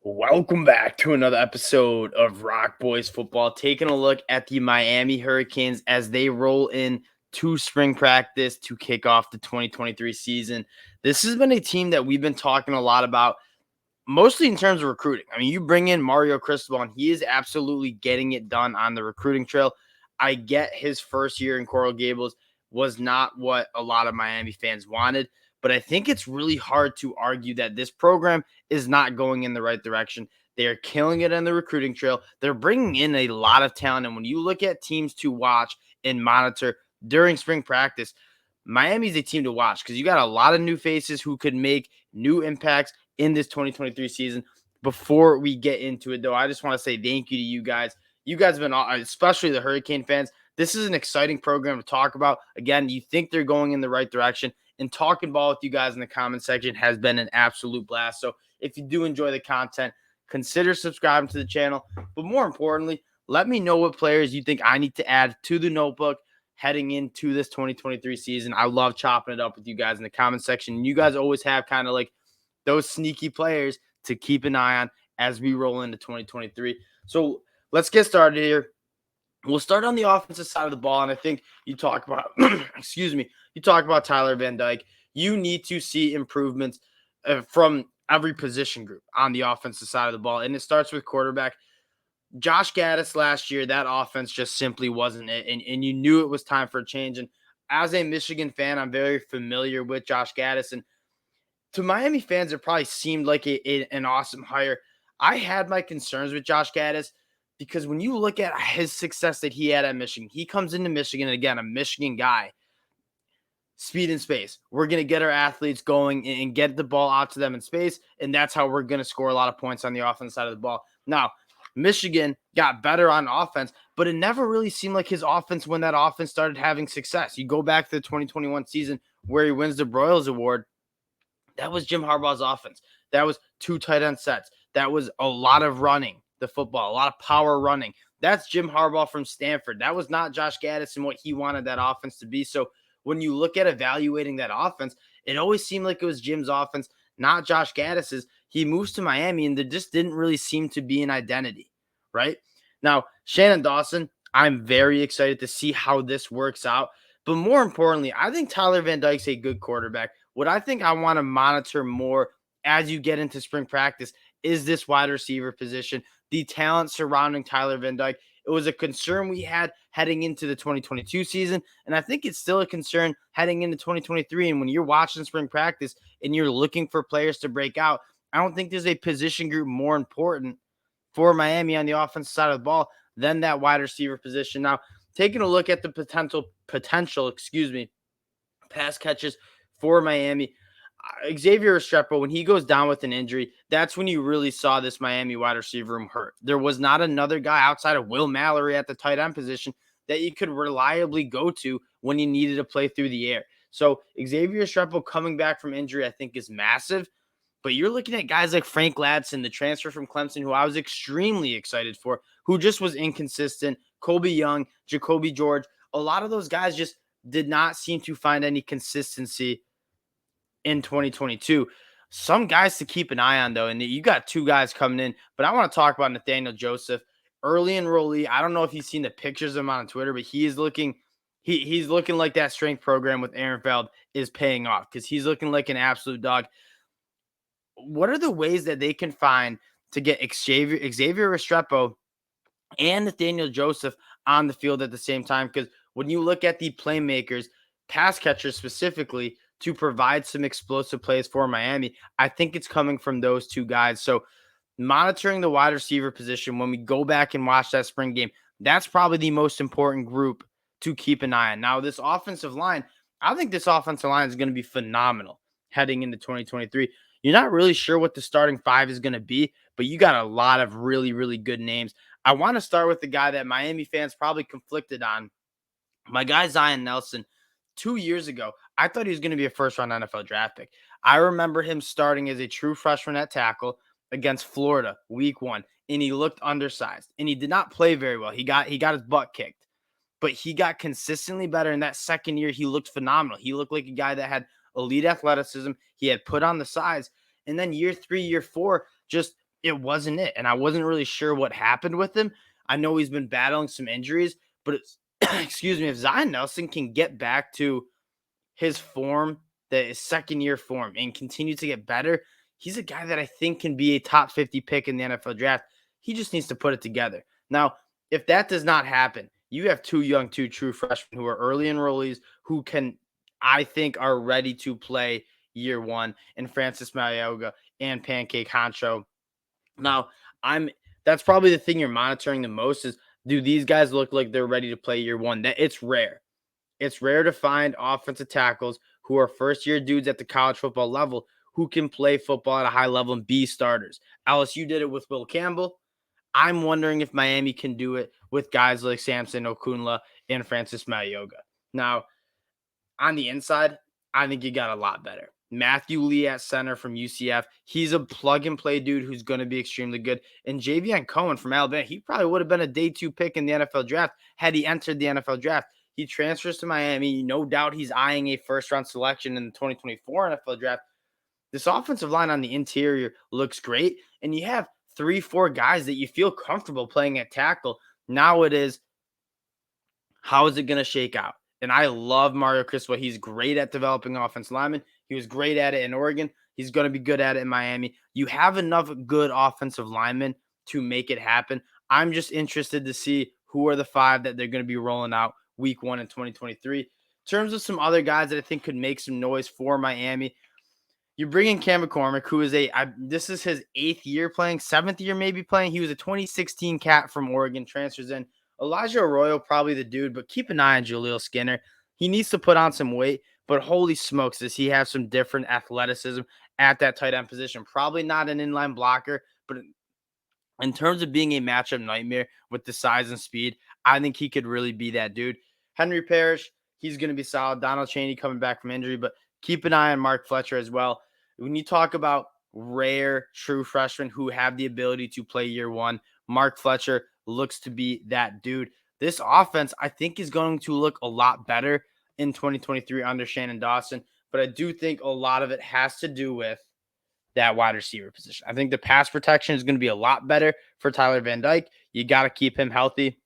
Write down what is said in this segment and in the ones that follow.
Welcome back to another episode of Rock Boys Football. Taking a look at the Miami Hurricanes as they roll in to spring practice to kick off the 2023 season. This has been a team that we've been talking a lot about, mostly in terms of recruiting. I mean, you bring in Mario Cristobal, and he is absolutely getting it done on the recruiting trail. I get his first year in Coral Gables was not what a lot of Miami fans wanted, but I think it's really hard to argue that this program is not going in the right direction. They are killing it on the recruiting trail. They're bringing in a lot of talent. And when you look at teams to watch and monitor during spring practice, Miami's a team to watch because you got a lot of new faces who could make new impacts in this 2023 season. Before we get into it, though, I just want to say thank you to you guys. You guys have been, especially the Hurricane fans. This is an exciting program to talk about. Again, you think they're going in the right direction, and talking ball with you guys in the comment section has been an absolute blast. So if you do enjoy the content, consider subscribing to the channel. But more importantly, let me know what players you think I need to add to the notebook heading into this 2023 season. I love chopping it up with you guys in the comment section. You guys always have kind of like those sneaky players to keep an eye on as we roll into 2023. So let's get started here. We'll start on the offensive side of the ball, and I think you talk about, you talk about Tyler Van Dyke. You need to see improvements from every position group on the offensive side of the ball, and it starts with quarterback. Josh Gaddis last year, that offense just simply wasn't it, and you knew it was time for a change. And as a Michigan fan, I'm very familiar with Josh Gaddis, and to Miami fans, it probably seemed like an awesome hire. I had my concerns with Josh Gaddis because when you look at his success that he had at Michigan, he comes into Michigan, and again, a Michigan guy, speed and space. We're going to get our athletes going and get the ball out to them in space, and that's how we're going to score a lot of points on the offense side of the ball. Now, Michigan got better on offense, but it never really seemed like his offense when that offense started having success. You go back to the 2021 season where he wins the Broyles Award. That was Jim Harbaugh's offense. That was two tight end sets. That was a lot of running the football, a lot of power running. That's Jim Harbaugh from Stanford. That was not Josh Gaddis and what he wanted that offense to be. So when you look at evaluating that offense, it always seemed like it was Jim's offense, not Josh Gaddis's. He moves to Miami, and there just didn't really seem to be an identity, right? Now, Shannon Dawson, I'm very excited to see how this works out. But more importantly, I think Tyler Van Dyke's a good quarterback. What I think I want to monitor more as you get into spring practice is this wide receiver position, the talent surrounding Tyler Van Dyke. It was a concern we had heading into the 2022 season, and I think it's still a concern heading into 2023. And when you're watching spring practice and you're looking for players to break out, I don't think there's a position group more important for Miami on the offensive side of the ball than that wide receiver position. Now, taking a look at the potential, pass catches for Miami. Xavier Restrepo, when he goes down with an injury, that's when you really saw this Miami wide receiver room hurt. There was not another guy outside of Will Mallory at the tight end position that you could reliably go to when you needed to play through the air. So Xavier Restrepo coming back from injury, I think, is massive. But you're looking at guys like Frank Ladson, the transfer from Clemson, who I was extremely excited for, who just was inconsistent. Colby Young, Jacoby George, a lot of those guys just did not seem to find any consistency in 2022. Some guys to keep an eye on, though, and you got two guys coming in, but I want to talk about Nathaniel Joseph, early enrollee. I don't know if you've seen the pictures of him on Twitter, but he's looking like that strength program with Aaron Feld is paying off because he's looking like an absolute dog. What are the ways that they can find to get Xavier Restrepo and Nathaniel Joseph on the field at the same time? Because when you look at the playmakers, pass catchers specifically, to provide some explosive plays for Miami, I think it's coming from those two guys. So monitoring the wide receiver position when we go back and watch that spring game, that's probably the most important group to keep an eye on. Now, this offensive line, I think this offensive line is going to be phenomenal heading into 2023. You're not really sure what the starting five is going to be, but you got a lot of really, really good names. I want to start with the guy that Miami fans probably conflicted on. My guy, Zion Nelson, 2 years ago, I thought he was going to be a first-round NFL draft pick. I remember him starting as a true freshman at tackle against Florida week 1, and he looked undersized, and he did not play very well. He got his butt kicked, but he got consistently better. In that second year, he looked phenomenal. He looked like a guy that had elite athleticism. He had put on the size, and then year 3, year 4, just it wasn't it. And I wasn't really sure what happened with him. I know he's been battling some injuries, but it's, excuse me, if Zion Nelson can get back to his form, his second year form, and continue to get better, he's a guy that I think can be a top 50 pick in the NFL draft. He just needs to put it together. Now, if that does not happen, you have two true freshmen who are early enrollees who can, I think, are ready to play year one in Francis Mayoga and Pancake Honcho. Now, I'm that's probably the thing you're monitoring the most is, do these guys look like they're ready to play year one? That it's rare. It's rare to find offensive tackles who are first year dudes at the college football level who can play football at a high level and be starters. LSU did it with Will Campbell. I'm wondering if Miami can do it with guys like Samson Okunla and Francis Mayoga. Now, on the inside, I think you got a lot better. Matthew Lee at center from UCF. He's a plug and play dude who's going to be extremely good. And Javion Cohen from Alabama, he probably would have been a day 2 pick in the NFL draft had he entered the NFL draft. He transfers to Miami. No doubt he's eyeing a first round selection in the 2024 NFL draft. This offensive line on the interior looks great. And you have 3-4 guys that you feel comfortable playing at tackle. Now it is, how is it going to shake out? And I love Mario Cristobal. He's great at developing offensive linemen. He was great at it in Oregon. He's going to be good at it in Miami. You have enough good offensive linemen to make it happen. I'm just interested to see who are the 5 that they're going to be rolling out week 1 in 2023. In terms of some other guys that I think could make some noise for Miami, you bring in Cam McCormick, who is this is his 8th year playing, 7th year maybe playing. He was a 2016 cat from Oregon, transfers in. Elijah Arroyo, probably the dude, but keep an eye on Jaleel Skinner. He needs to put on some weight, but holy smokes, does he have some different athleticism at that tight end position. Probably not an inline blocker, but in terms of being a matchup nightmare with the size and speed, I think he could really be that dude. Henry Parrish, he's going to be solid. Donald Chaney coming back from injury, but keep an eye on Mark Fletcher as well. When you talk about rare true freshmen who have the ability to play year one, Mark Fletcher looks to be that dude. This offense, I think, is going to look a lot better in 2023 under Shannon Dawson, but I do think a lot of it has to do with that wide receiver position. I think the pass protection is going to be a lot better for Tyler Van Dyke. You got to keep him healthy,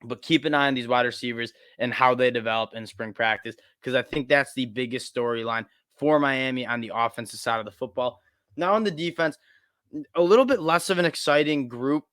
but keep an eye on these wide receivers and how they develop in spring practice, because I think that's the biggest storyline for Miami on the offensive side of the football. Now on the defense, a little bit less of an exciting group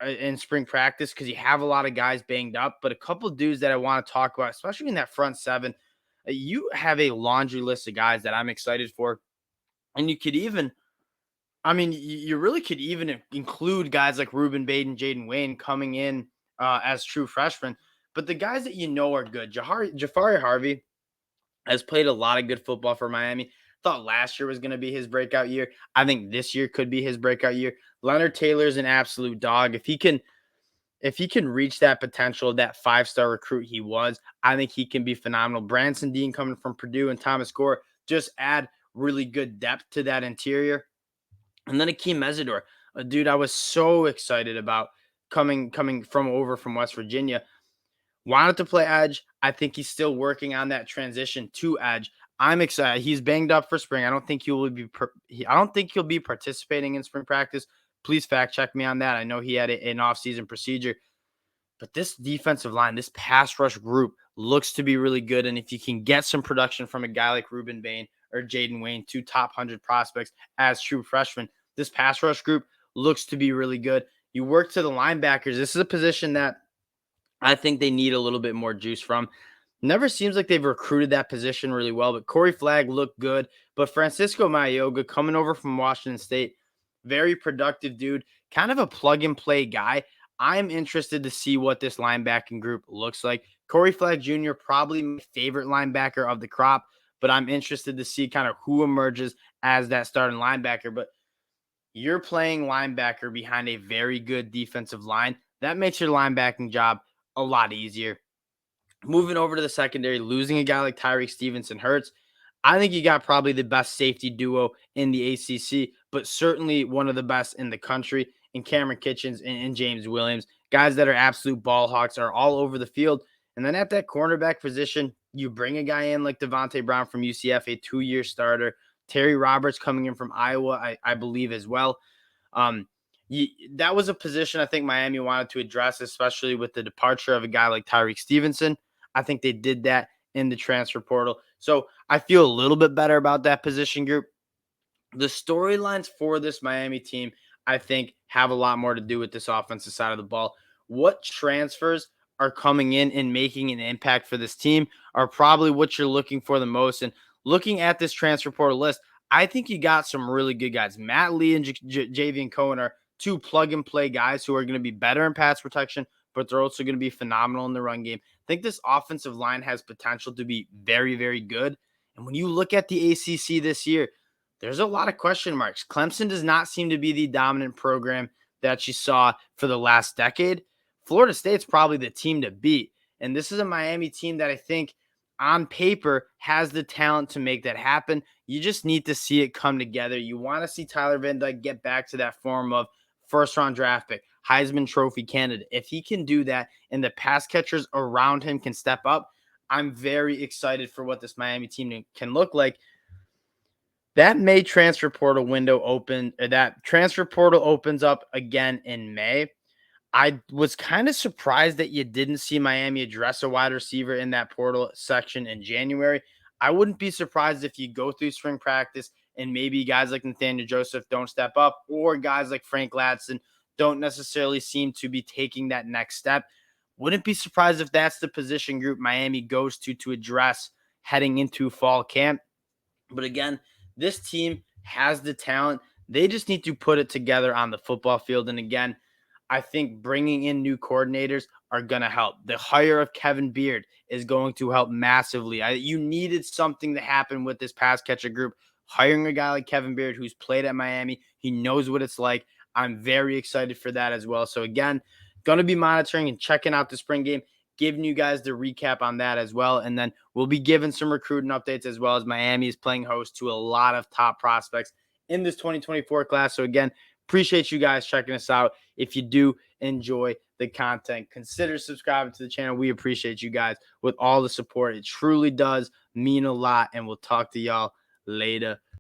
in spring practice because you have a lot of guys banged up, but a couple of dudes that I want to talk about, especially in that front seven. You have a laundry list of guys that I'm excited for. And you could even, you really could even include guys like Ruben Baden, Jaden Wayne coming in as true freshmen. But the guys that you know are good, Jafari Harvey has played a lot of good football for Miami. Thought last year was going to be his breakout year. I think this year could be his breakout year. Leonard Taylor's an absolute dog. If he can reach that potential, that 5-star recruit he was, I think he can be phenomenal. Branson Dean coming from Purdue and Thomas Gore just add really good depth to that interior. And then Akeem Mesidor, a dude I was so excited about coming from West Virginia. Wanted to play edge. I think he's still working on that transition to edge. I'm excited. He's banged up for spring. I don't think he'll be participating in spring practice. Please fact check me on that. I know he had an offseason procedure. But this defensive line, this pass rush group looks to be really good. And if you can get some production from a guy like Ruben Bain or Jaden Wayne, 2 top 100 prospects as true freshmen, this pass rush group looks to be really good. You work to the linebackers. This is a position that I think they need a little bit more juice from. Never seems like they've recruited that position really well, but Corey Flagg looked good. But Francisco Mayoga coming over from Washington State, very productive dude, kind of a plug and play guy. I'm interested to see what this linebacking group looks like. Corey Flagg Jr., probably my favorite linebacker of the crop, but I'm interested to see kind of who emerges as that starting linebacker. But you're playing linebacker behind a very good defensive line. That makes your linebacking job a lot easier. Moving over to the secondary, losing a guy like Tyreek Stevenson hurts. I think you got probably the best safety duo in the ACC, but certainly one of the best in the country in Cameron Kitchens and James Williams. Guys that are absolute ball hawks, are all over the field. And then at that cornerback position, you bring a guy in like Devontae Brown from UCF, a 2-year starter. Terry Roberts coming in from Iowa, I believe as well. That was a position I think Miami wanted to address, especially with the departure of a guy like Tyreek Stevenson. I think they did that in the transfer portal. So I feel a little bit better about that position group. The storylines for this Miami team, I think, have a lot more to do with this offensive side of the ball. What transfers are coming in and making an impact for this team are probably what you're looking for the most. And looking at this transfer portal list, I think you got some really good guys. Matt Lee and Javian Cohen are two plug and play guys who are going to be better in pass protection, but they're also going to be phenomenal in the run game. I think this offensive line has potential to be very, very good. And when you look at the ACC this year, there's a lot of question marks. Clemson does not seem to be the dominant program that you saw for the last decade. Florida State's probably the team to beat. And this is a Miami team that I think on paper has the talent to make that happen. You just need to see it come together. You want to see Tyler Van Dyke get back to that form of first round draft pick, Heisman Trophy candidate. If he can do that and the pass catchers around him can step up, I'm very excited for what this Miami team can look like. That May transfer portal window open, that transfer portal opens up again in May. I was kind of surprised that you didn't see Miami address a wide receiver in that portal section in January. I wouldn't be surprised if you go through spring practice and maybe guys like Nathaniel Joseph don't step up, or guys like Frank Ladson don't necessarily seem to be taking that next step. Wouldn't be surprised if that's the position group Miami goes to address heading into fall camp. But again, this team has the talent. They just need to put it together on the football field. And again, I think bringing in new coordinators are going to help. The hire of Kevin Beard is going to help massively. You needed something to happen with this pass catcher group. Hiring a guy like Kevin Beard, who's played at Miami, he knows what it's like. I'm very excited for that as well. So again, going to be monitoring and checking out the spring game, giving you guys the recap on that as well. And then we'll be giving some recruiting updates as well, as Miami is playing host to a lot of top prospects in this 2024 class. So again, appreciate you guys checking us out. If you do enjoy the content, consider subscribing to the channel. We appreciate you guys with all the support. It truly does mean a lot. And we'll talk to y'all later.